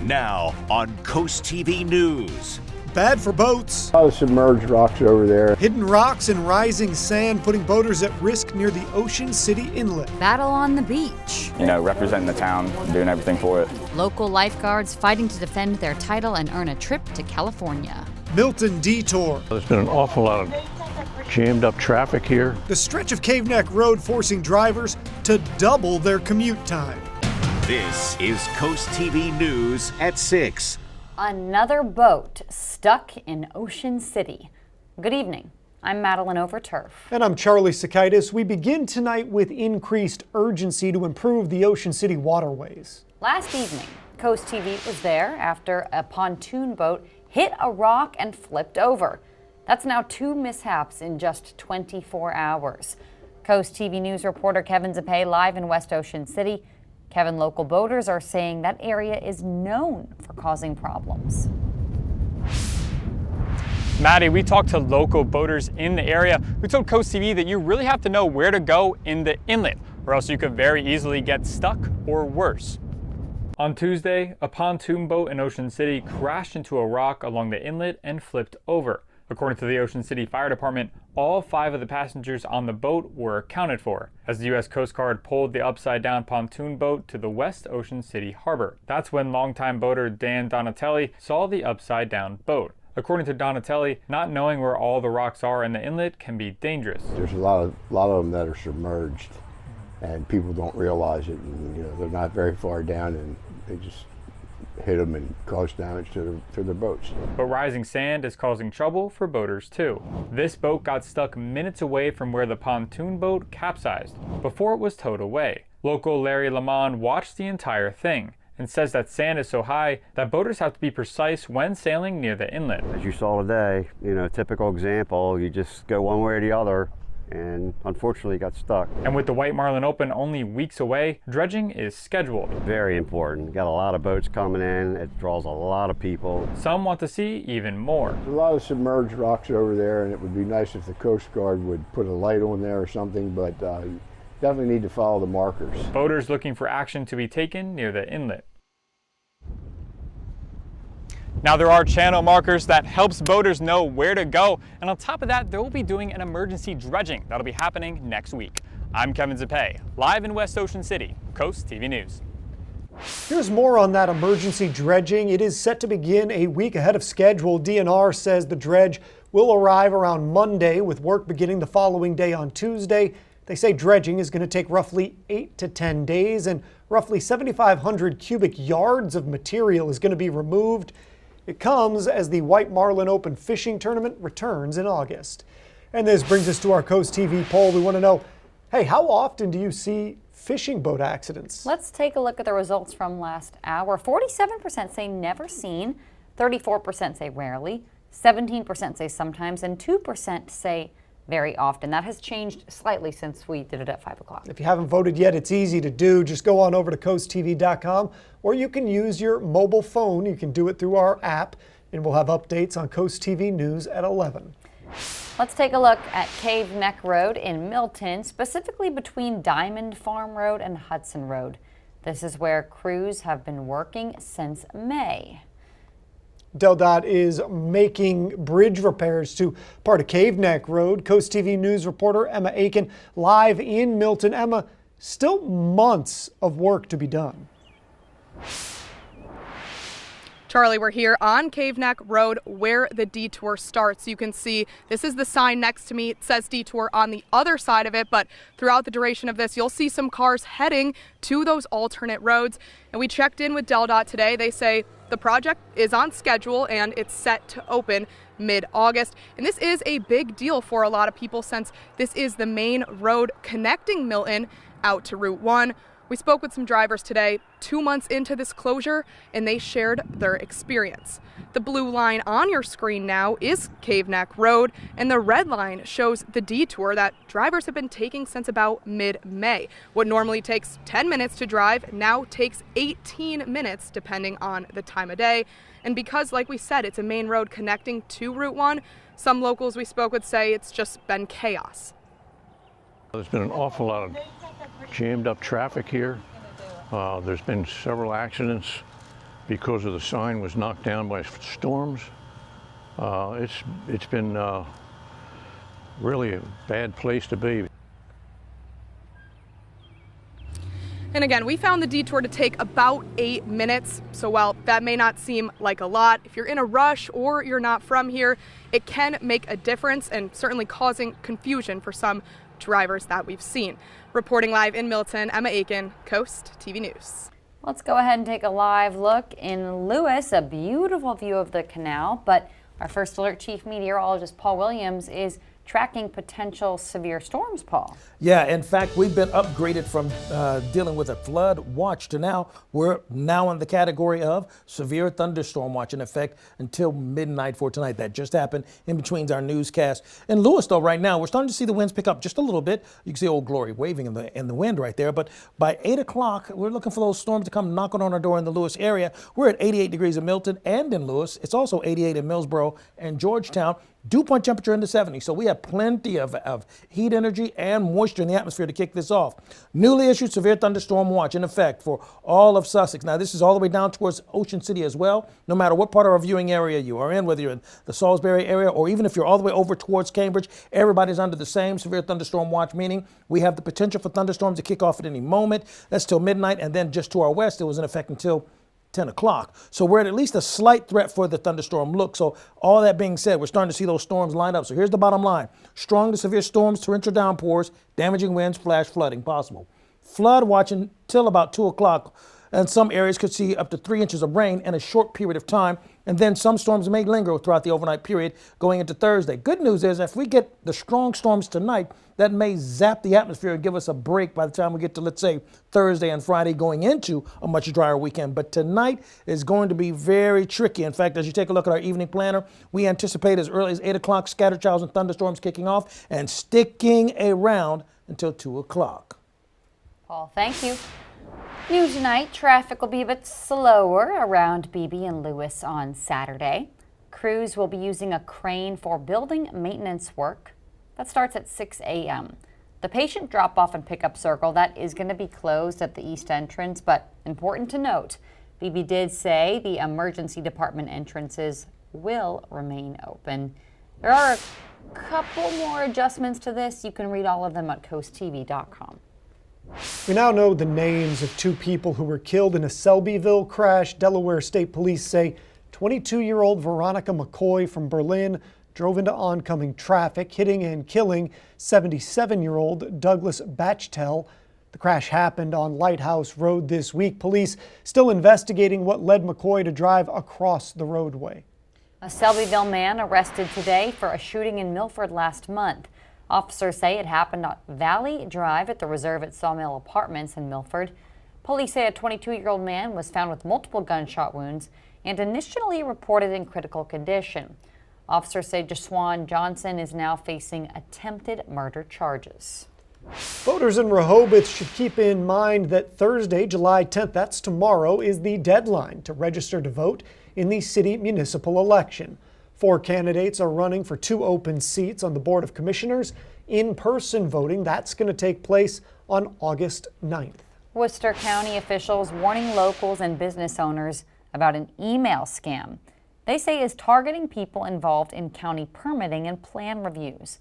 Now on CoastTV News. Bad for boats. A lot of submerged rocks over there. Hidden rocks and rising sand putting boaters at risk near the Ocean City inlet. Battle on the beach. Representing the town, doing everything for it. Local lifeguards fighting to defend their title and earn a trip to California. Milton Detour. There's been an awful lot of jammed up traffic here. The stretch of Cave Neck Road forcing drivers to double their commute time. This is CoastTV News at 6. Another boat stuck in Ocean City. Good evening. I'm Madeline Overturf. And I'm Charlie Sakaitis. We begin tonight with increased urgency to improve the Ocean City waterways. Last evening, CoastTV was there after a pontoon boat hit a rock and flipped over. That's now 2 mishaps in just 24 hours. CoastTV News reporter Kevin Zappé live in West Ocean City. Kevin, local boaters are saying that area is known for causing problems. Maddie, we talked to local boaters in the area who told CoastTV that you really have to know where to go in the inlet, or else you could very easily get stuck or worse. On Tuesday, a pontoon boat in Ocean City crashed into a rock along the inlet and flipped over. According to the Ocean City Fire Department, all 5 of the passengers on the boat were accounted for, as the U.S. Coast Guard pulled the upside-down pontoon boat to the West Ocean City harbor. That's when longtime boater Dan Donatelli saw the upside-down boat. According to Donatelli, not knowing where all the rocks are in the inlet can be dangerous. There's a lot of them that are submerged, and people don't realize it. And, they're not very far down, and they just hit them and cause damage to their boats. But rising sand is causing trouble for boaters too. This boat got stuck minutes away from where the pontoon boat capsized before it was towed away. Local Larry Lamont watched the entire thing and says that sand is so high that boaters have to be precise when sailing near the inlet. As you saw today, typical example, you just go one way or the other, and unfortunately got stuck. And with the White Marlin Open only weeks away, dredging is scheduled. Very important. Got a lot of boats coming in. It draws a lot of people. Some want to see even more. There's a lot of submerged rocks over there, and it would be nice if the Coast Guard would put a light on there or something, but you definitely need to follow the markers. Boaters looking for action to be taken near the inlet. Now there are channel markers that helps boaters know where to go, and on top of that, they will be doing an emergency dredging that'll be happening next week. I'm Kevin Zappé, live in West Ocean City, CoastTV News. Here's more on that emergency dredging. It is set to begin a week ahead of schedule. DNR says the dredge will arrive around Monday, with work beginning the following day on Tuesday. They say dredging is going to take roughly 8 to 10 days, and roughly 7,500 cubic yards of material is going to be removed. It comes as the White Marlin Open fishing tournament returns in August. And this brings us to our CoastTV poll. We want to know, hey, how often do you see fishing boat accidents? Let's take a look at the results from last hour. 47% say never seen, 34% say rarely, 17% say sometimes, and 2% say very often. That has changed slightly since we did it at 5 o'clock. If you haven't voted yet, it's easy to do. Just go on over to coasttv.com, or you can use your mobile phone. You can do it through our app, and we'll have updates on CoastTV News at 11. Let's take a look at Cave Neck Road in Milton, specifically between Diamond Farm Road and Hudson Road. This is where crews have been working since May. DelDOT is making bridge repairs to part of Cave Neck Road. CoastTV News reporter Emma Aiken live in Milton. Emma, still months of work to be done. Charlie, we're here on Cave Neck Road where the detour starts. You can see this is the sign next to me. It says detour on the other side of it, but throughout the duration of this, you'll see some cars heading to those alternate roads. And we checked in with DelDOT today. They say the project is on schedule and it's set to open mid-August. And this is a big deal for a lot of people since this is the main road connecting Milton out to Route 1. We spoke with some drivers today, 2 months into this closure, and they shared their experience. The blue line on your screen now is Cave Neck Road, and the red line shows the detour that drivers have been taking since about mid-May. What normally takes 10 minutes to drive now takes 18 minutes depending on the time of day. And because, like we said, it's a main road connecting to Route 1, some locals we spoke with say it's just been chaos. There's been an awful lot of jammed up traffic here. There's been several accidents because of the sign was knocked down by storms. It's been really a bad place to be. And again, we found the detour to take about 8 minutes. So while that may not seem like a lot, if you're in a rush or you're not from here, it can make a difference and certainly causing confusion for some drivers that we've seen. Reporting live in Milton, Emma Aiken, Coast TV News. Let's go ahead and take a live look in Lewis, a beautiful view of the canal, but our first alert chief meteorologist Paul Williams is tracking potential severe storms, Paul. Yeah, in fact, we've been upgraded from dealing with a flood watch to now we're now in the category of severe thunderstorm watch in effect until midnight for tonight. That just happened in between our newscast. In Lewis, though, right now, we're starting to see the winds pick up just a little bit. You can see Old Glory waving in the wind right there. But by 8 o'clock, we're looking for those storms to come knocking on our door in the Lewis area. We're at 88 degrees in Milton and in Lewis. It's also 88 in Millsboro and Georgetown. Dew point temperature in the 70s, so we have plenty of heat energy and moisture in the atmosphere to kick this off. Newly issued severe thunderstorm watch in effect for all of Sussex. Now, this is all the way down towards Ocean City as well. No matter what part of our viewing area you are in, whether you're in the Salisbury area or even if you're all the way over towards Cambridge, everybody's under the same severe thunderstorm watch, meaning we have the potential for thunderstorms to kick off at any moment. That's till midnight, and then just to our west, it was in effect until 10 o'clock. So we're at least a slight threat for the thunderstorm look. So all that being said, we're starting to see those storms line up. So here's the bottom line. Strong to severe storms, torrential downpours, damaging winds, flash flooding possible. Flood watching till about 2 o'clock. And some areas could see up to 3 inches of rain in a short period of time. And then some storms may linger throughout the overnight period going into Thursday. Good news is if we get the strong storms tonight, that may zap the atmosphere and give us a break by the time we get to, let's say, Thursday and Friday going into a much drier weekend. But tonight is going to be very tricky. In fact, as you take a look at our evening planner, we anticipate as early as 8 o'clock scattered showers and thunderstorms kicking off and sticking around until 2 o'clock. Paul, thank you. New tonight, traffic will be a bit slower around Beebe and Lewis on Saturday. Crews will be using a crane for building maintenance work. That starts at 6 a.m. The patient drop-off and pickup circle, that is going to be closed at the east entrance, but important to note, Beebe did say the emergency department entrances will remain open. There are a couple more adjustments to this. You can read all of them at coasttv.com. We now know the names of 2 people who were killed in a Selbyville crash. Delaware State Police say 22-year-old Veronica McCoy from Berlin drove into oncoming traffic, hitting and killing 77-year-old Douglas Bachtel. The crash happened on Lighthouse Road this week. Police still investigating what led McCoy to drive across the roadway. A Selbyville man arrested today for a shooting in Milford last month. Officers say it happened on Valley Drive at the Reserve at Sawmill Apartments in Milford. Police say a 22-year-old man was found with multiple gunshot wounds and initially reported in critical condition. Officers say Jaswan Johnson is now facing attempted murder charges. Voters in Rehoboth should keep in mind that Thursday, July 10th, that's tomorrow, is the deadline to register to vote in the city municipal election. 4 candidates are running for 2 open seats on the Board of Commissioners. In-person voting, that's going to take place on August 9th. Worcester County officials warning locals and business owners about an email scam they say is targeting people involved in county permitting and plan reviews.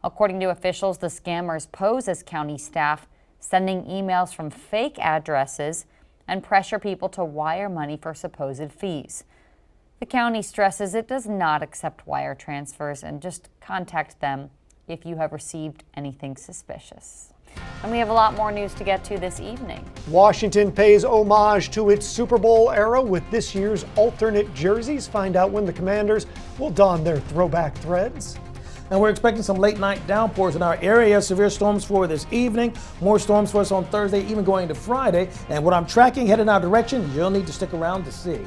According to officials, the scammers pose as county staff, sending emails from fake addresses and pressure people to wire money for supposed fees. The county stresses it does not accept wire transfers and just contact them if you have received anything suspicious. And we have a lot more news to get to this evening. Washington pays homage to its Super Bowl era with this year's alternate jerseys. Find out when the Commanders will don their throwback threads. And we're expecting some late night downpours in our area. Severe storms for this evening. More storms for us on Thursday, even going into Friday. And what I'm tracking headed in our direction, you'll need to stick around to see.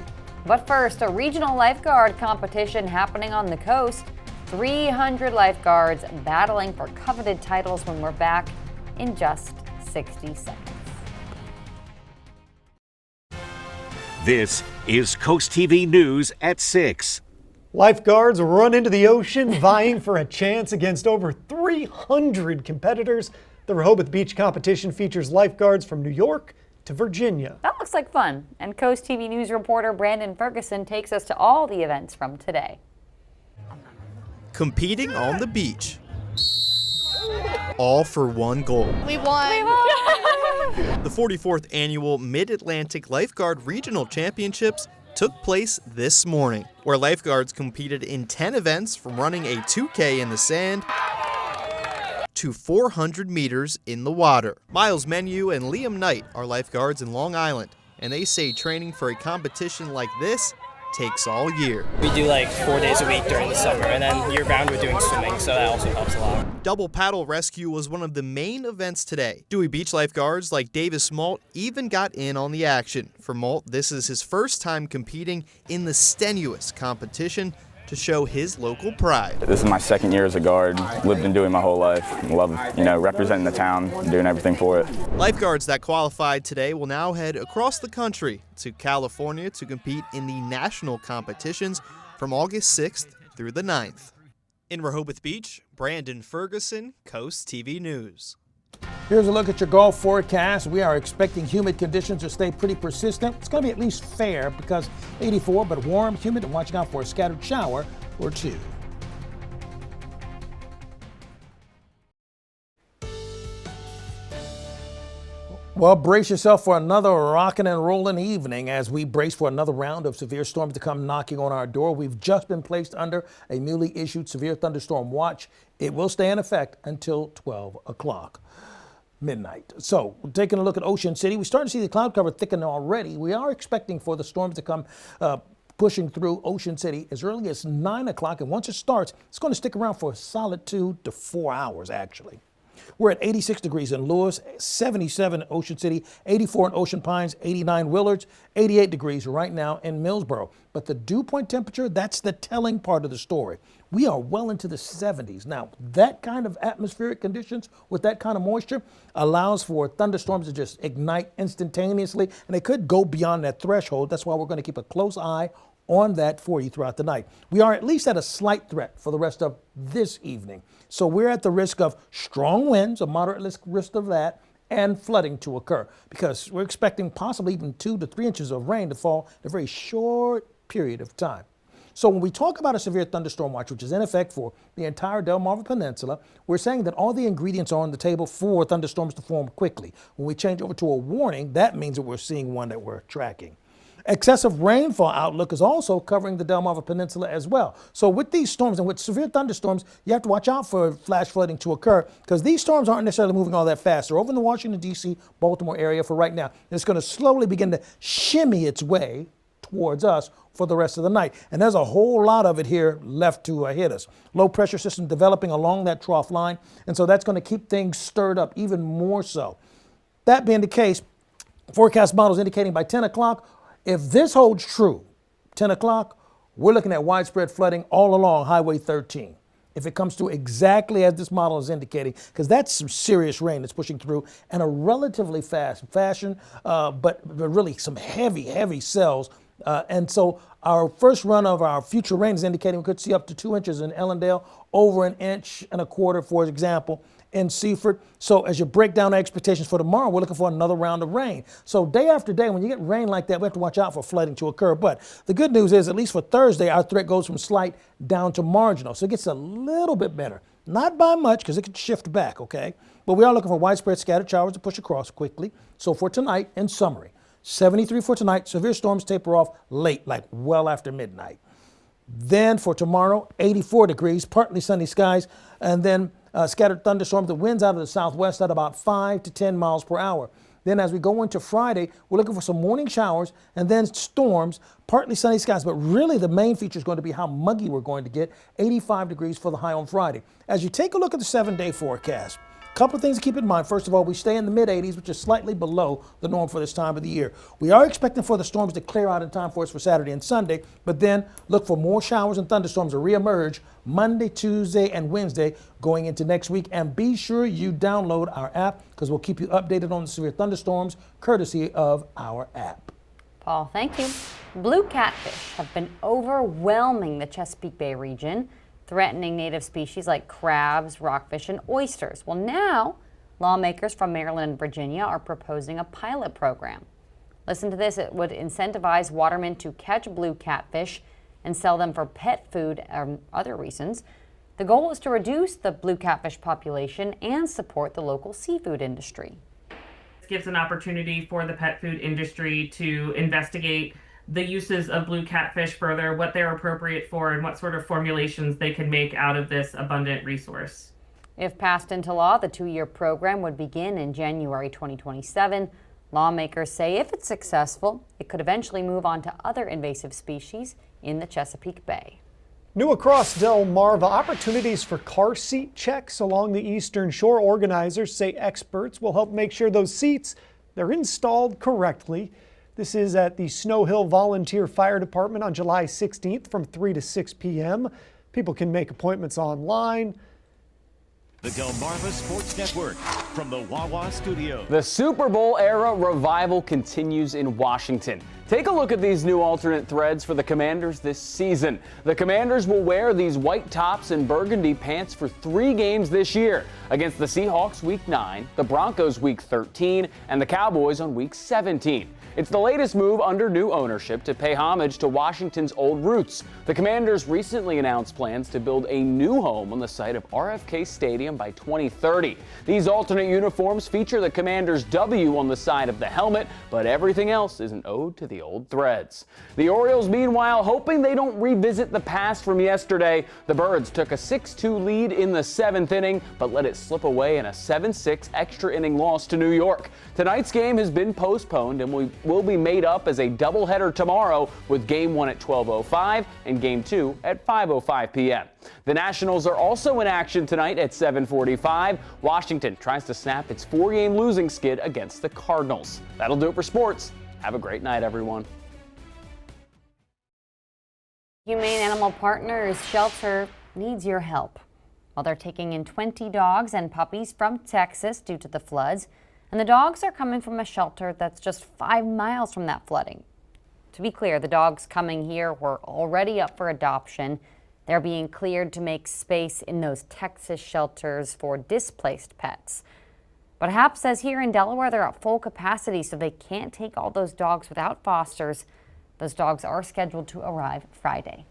But first, a regional lifeguard competition happening on the coast. 300 lifeguards battling for coveted titles when we're back in just 60 seconds. This is Coast TV News at 6. Lifeguards run into the ocean vying for a chance against over 300 competitors. The Rehoboth Beach competition features lifeguards from New York to Virginia. That looks like fun. And Coast TV News reporter Brandon Ferguson takes us to all the events from today. Competing on the beach. All for one goal. We won. The 44th annual Mid-Atlantic Lifeguard Regional Championships took place this morning, where lifeguards competed in 10 events from running a 2K in the sand to 400 meters in the water. Miles Menu and Liam Knight are lifeguards in Long Island, and they say training for a competition like this takes all year. We do like 4 days a week during the summer, and then year-round we're doing swimming, so that also helps a lot. Double paddle rescue was one of the main events today. Dewey Beach lifeguards like Davis Malt even got in on the action. For Malt, this is his first time competing in the strenuous competition to show his local pride. This is my second year as a guard. Lived in Dewey my whole life. Love, representing the town, doing everything for it. Lifeguards that qualified today will now head across the country to California to compete in the national competitions from August 6th through the 9th. In Rehoboth Beach, Brandon Ferguson, Coast TV News. Here's a look at your golf forecast. We are expecting humid conditions to stay pretty persistent. It's going to be at least fair because 84, but warm, humid, and watching out for a scattered shower or two. Well, brace yourself for another rocking and rolling evening as we brace for another round of severe storms to come knocking on our door. We've just been placed under a newly issued severe thunderstorm watch. It will stay in effect until 12 o'clock. Midnight. So taking a look at Ocean City, we start to see the cloud cover thicken already. We are expecting for the storms to come pushing through Ocean City as early as 9 o'clock. And once it starts, it's going to stick around for a solid 2 to 4 hours, actually. We're at 86 degrees in Lewis, 77 in Ocean City, 84 in Ocean Pines, 89 Willards, 88 degrees right now in Millsboro. But the dew point temperature, that's the telling part of the story. We are well into the 70s. Now, that kind of atmospheric conditions with that kind of moisture allows for thunderstorms to just ignite instantaneously, and they could go beyond that threshold. That's why we're going to keep a close eye on that for you throughout the night. We are at least at a slight threat for the rest of this evening. So we're at the risk of strong winds, a moderate risk of that, and flooding to occur because we're expecting possibly even 2 to 3 inches of rain to fall in a very short period of time. So when we talk about a severe thunderstorm watch, which is in effect for the entire Delmarva Peninsula, we're saying that all the ingredients are on the table for thunderstorms to form quickly. When we change over to a warning, that means that we're seeing one that we're tracking. Excessive rainfall outlook is also covering the Delmarva Peninsula as well. So with these storms and with severe thunderstorms, you have to watch out for flash flooding to occur because these storms aren't necessarily moving all that fast. They're over in the Washington, D.C., Baltimore area for right now. It's going to slowly begin to shimmy its way towards us for the rest of the night. And there's a whole lot of it here left to hit us. Low pressure system developing along that trough line. And so that's going to keep things stirred up even more so. That being the case, forecast models indicating by 10 o'clock, if this holds true, 10 o'clock, we're looking at widespread flooding all along Highway 13. If it comes through exactly as this model is indicating, because that's some serious rain that's pushing through in a relatively fast fashion, but really some heavy cells. And so our first run of our future rain is indicating we could see up to 2 inches in Ellendale, over 1.25 inches, for example, in Seaford. So as you break down our expectations for tomorrow, we're looking for another round of rain. So day after day, when you get rain like that, we have to watch out for flooding to occur. But the good news is, at least for Thursday, our threat goes from slight down to marginal. So it gets a little bit better. Not by much, because it could shift back, okay? But we are looking for widespread scattered showers to push across quickly. So for tonight, in summary, 73 for tonight, severe storms taper off late, like well after midnight. Then for tomorrow, 84 degrees, partly sunny skies, and then scattered thunderstorms, the winds out of the southwest at about 5 to 10 miles per hour. Then as we go into Friday, we're looking for some morning showers and then storms, partly sunny skies. But really the main feature is going to be how muggy we're going to get, 85 degrees for the high on Friday. As you take a look at the 7-day forecast, a couple of things to keep in mind. First of all, we stay in the mid-80s, which is slightly below the norm for this time of the year. We are expecting for the storms to clear out in time for us for Saturday and Sunday, but then look for more showers and thunderstorms to reemerge Monday, Tuesday, and Wednesday going into next week. And be sure you download our app because we'll keep you updated on the severe thunderstorms courtesy of our app. Paul, thank you. Blue catfish have been overwhelming the Chesapeake Bay region, threatening native species like crabs, rockfish, and oysters. Well, now Lawmakers from Maryland and Virginia are proposing a pilot program. Listen to this. It would incentivize watermen to catch blue catfish and sell them for pet food or other reasons. The goal is to reduce the blue catfish population and support the local seafood industry. This gives an opportunity for the pet food industry to investigate the uses of blue catfish further, what they're appropriate for, and what sort of formulations they can make out of this abundant resource. If passed into law, the 2-year program would begin in January 2027. Lawmakers say if it's successful, it could eventually move on to other invasive species in the Chesapeake Bay. New across Delmarva, opportunities for car seat checks along the Eastern Shore. Organizers say experts will help make sure those seats, they're installed correctly. This is at the Snow Hill Volunteer Fire Department on July 16th from 3 to 6 p.m. People can make appointments online. The Delmarva Sports Network from the Wawa Studio. The Super Bowl era revival continues in Washington. Take a look at these new alternate threads for the Commanders this season. The Commanders will wear these white tops and burgundy pants for 3 games this year against the Seahawks Week 9, the Broncos Week 13, and the Cowboys on Week 17. It's the latest move under new ownership to pay homage to Washington's old roots. The Commanders recently announced plans to build a new home on the site of RFK Stadium by 2030. These alternate uniforms feature the Commanders' W on the side of the helmet, but everything else is an ode to the old threads. The Orioles, meanwhile, hoping they don't revisit the past from yesterday. The Birds took a 6-2 lead in the 7th inning, but let it slip away in a 7-6 extra inning loss to New York. Tonight's game has been postponed and will be made up as a doubleheader tomorrow with Game 1 at 12:05 and Game 2 at 5:05 p.m. The Nationals are also in action tonight at 7:45. Washington tries to snap its 4-game losing skid against the Cardinals. That'll do it for sports. Have a great night, everyone. Humane Animal Partners Shelter needs your help. Well, they're taking in 20 dogs and puppies from Texas due to the floods. And the dogs are coming from a shelter that's just 5 miles from that flooding. To be clear, the dogs coming here were already up for adoption. They're being cleared to make space in those Texas shelters for displaced pets. But HAP says here in Delaware they're at full capacity, so they can't take all those dogs without fosters. Those dogs are scheduled to arrive Friday.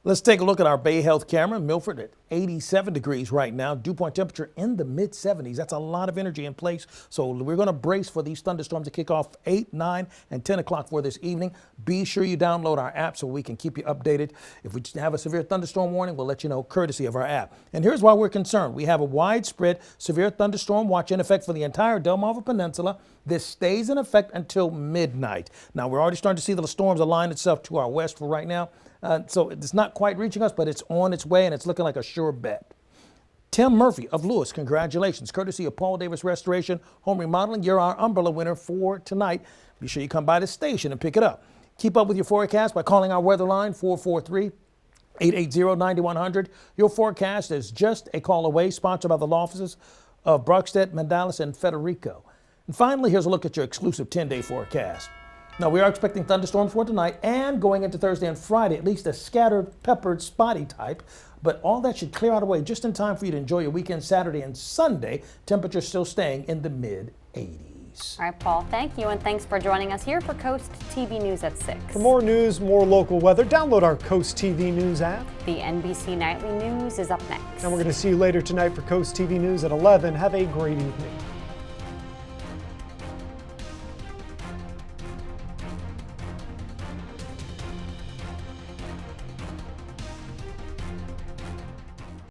Let's take a look at our Bay Health camera in Milford at 87 degrees right now. Dew point temperature in the mid-70s. That's a lot of energy in place. So we're going to brace for these thunderstorms to kick off 8, 9, and 10 o'clock for this evening. Be sure you download our app so we can keep you updated. If we have a severe thunderstorm warning, we'll let you know courtesy of our app. And here's why we're concerned. We have a widespread severe thunderstorm watch in effect for the entire Delmarva Peninsula. This stays in effect until midnight. Now, we're already starting to see the storms align itself to our west for right now. So it's not quite reaching us, but it's on its way, and it's looking like a sure bet. Tim Murphy of Lewis, congratulations. Courtesy of Paul Davis Restoration Home Remodeling, you're our umbrella winner for tonight. Be sure you come by the station and pick it up. Keep up with your forecast by calling our weather line, 443-880-9100. Your forecast is just a call away, sponsored by the law offices of Brockstedt, Mandalis, and Federico. And finally, here's a look at your exclusive 10-day forecast. Now, we are expecting thunderstorms for tonight and going into Thursday and Friday, at least a scattered, peppered, spotty type. But all that should clear out away just in time for you to enjoy your weekend Saturday and Sunday. Temperatures still staying in the mid-80s. All right, Paul, thank you, and thanks for joining us here for Coast TV News at 6. For more news, more local weather, download our Coast TV News app. The NBC Nightly News is up next. And we're going to see you later tonight for Coast TV News at 11. Have a great evening.